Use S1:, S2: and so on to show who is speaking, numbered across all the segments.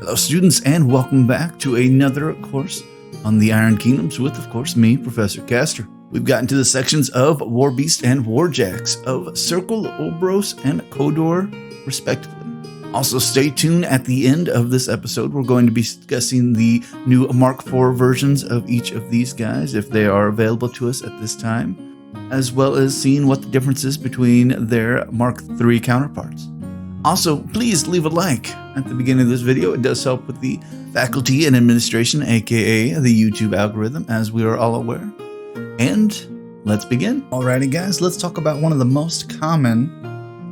S1: Hello students, and welcome back to another course on the Iron Kingdoms with, of course, me, Professor Caster. We've gotten to the sections of War Beast and Warjacks of Circle, Obros, and Khador, respectively. Also, stay tuned at the end of this episode. We're going to be discussing the new Mark IV versions of each of these guys, if they are available to us at this time, as well as seeing what the difference is between their Mark III counterparts. Also, please leave a like at the beginning of this video. It does help with the faculty and administration, aka the YouTube algorithm, as we are all aware. And let's begin. Alrighty guys, let's talk about one of the most common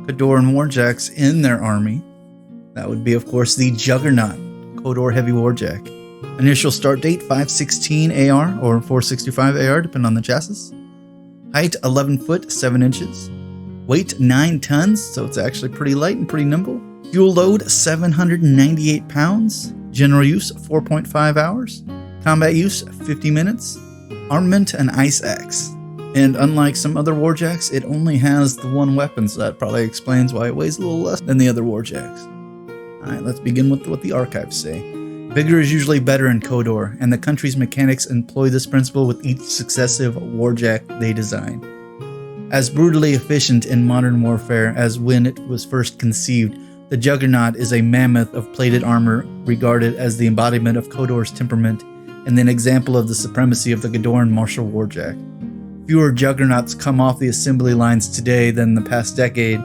S1: Khadoran Warjacks in their army. That would be, of course, the Juggernaut, Khador Heavy Warjack. Initial start date 516 AR or 465 AR, depending on the chassis. Height 11 foot 7 inches. Weight 9 tons, so it's actually pretty light and pretty nimble. Fuel load 798 pounds. General use 4.5 hours. Combat use 50 minutes. Armament an ice axe. And unlike some other warjacks, it only has the one weapon, so that probably explains why it weighs a little less than the other warjacks. Alright, let's begin with what the archives say. Vigor is usually better in Khador, and the country's mechanics employ this principle with each successive warjack they design. As brutally efficient in modern warfare as when it was first conceived, the Juggernaut is a mammoth of plated armor regarded as the embodiment of Khador's temperament and an example of the supremacy of the Khadoran martial warjack. Fewer Juggernauts come off the assembly lines today than the past decade,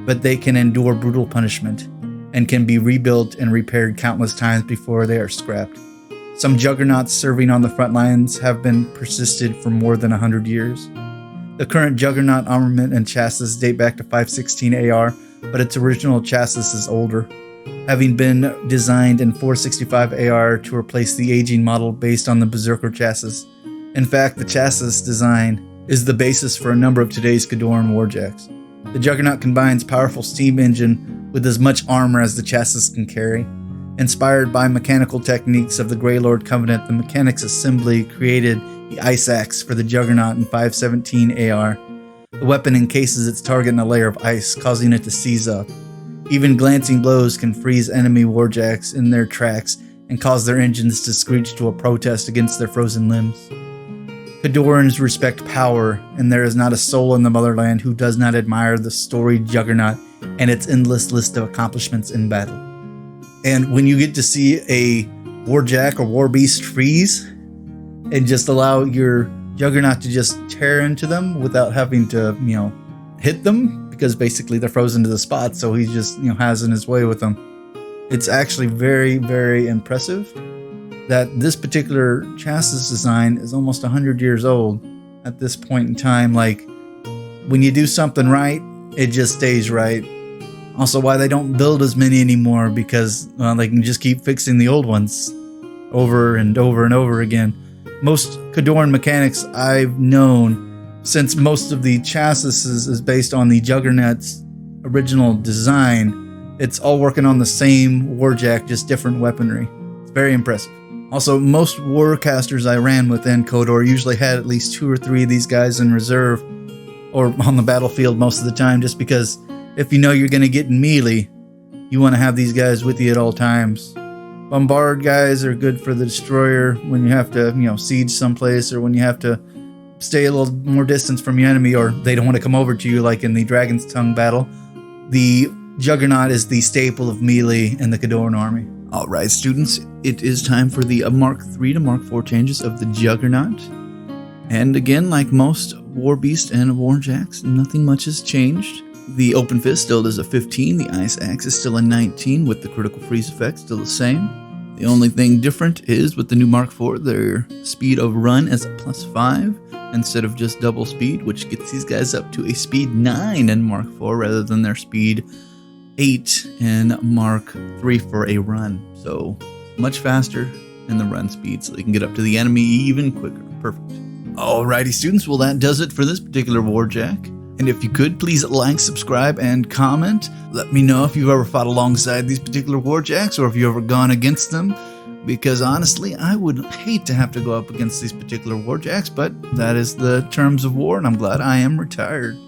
S1: but they can endure brutal punishment and can be rebuilt and repaired countless times before they are scrapped. Some Juggernauts serving on the front lines have been persisted for more than 100 years. The current Juggernaut armament and chassis date back to 516 AR, but its original chassis is older, having been designed in 465 AR to replace the aging model based on the Berserker chassis. In fact, the chassis design is the basis for a number of today's Khadoran warjacks. The Juggernaut combines powerful steam engine with as much armor as the chassis can carry. Inspired by mechanical techniques of the Grey Lord Covenant, the Mechanics Assembly created the Ice Axe for the Juggernaut in 517 AR. The weapon encases its target in a layer of ice, causing it to seize up. Even glancing blows can freeze enemy warjacks in their tracks and cause their engines to screech to a protest against their frozen limbs. Khadorans respect power, and there is not a soul in the motherland who does not admire the storied Juggernaut and its endless list of accomplishments in battle. And when you get to see a warjack or war beast freeze and just allow your Juggernaut to just tear into them without having to, hit them, because basically they're frozen to the spot, so he just, has in his way with them. It's actually very, very impressive that this particular chassis design is almost 100 years old at this point in time. Like, when you do something right, it just stays right. Also, why they don't build as many anymore, because they can just keep fixing the old ones over and over and over again. Most Khadoran mechanics I've known, since most of the chassis is based on the Juggernaut's original design, it's all working on the same warjack, just different weaponry. It's very impressive. Also, most warcasters I ran within Khador usually had at least 2 or 3 of these guys in reserve or on the battlefield most of the time, just because if you know you're going to get in melee, you want to have these guys with you at all times. Bombard guys are good for the destroyer when you have to, siege someplace, or when you have to stay a little more distance from your enemy, or they don't want to come over to you, like in the Dragon's Tongue battle. The Juggernaut is the staple of melee in the Khadoran army. Alright students, it is time for the Mark III to Mark IV changes of the Juggernaut. And again, like most War Beast and Warjacks, nothing much has changed. The Open Fist still is a 15, the Ice Axe is still a 19, with the critical freeze effect still the same. The only thing different is with the new Mark IV, their speed of run is a +5 instead of just double speed, which gets these guys up to a speed 9 in Mark IV rather than their speed 8 in Mark III for a run. So much faster in the run speed, so they can get up to the enemy even quicker. Perfect. Alrighty students, well that does it for this particular warjack. And if you could, please like, subscribe, and comment. Let me know if you've ever fought alongside these particular warjacks, or if you've ever gone against them. Because honestly, I would hate to have to go up against these particular warjacks, but that is the terms of war, and I'm glad I am retired.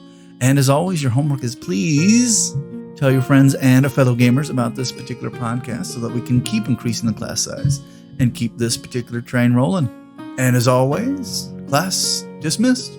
S1: And as always, your homework is please Tell your friends and fellow gamers about this particular podcast so that we can keep increasing the class size and keep this particular train rolling. And as always, class dismissed.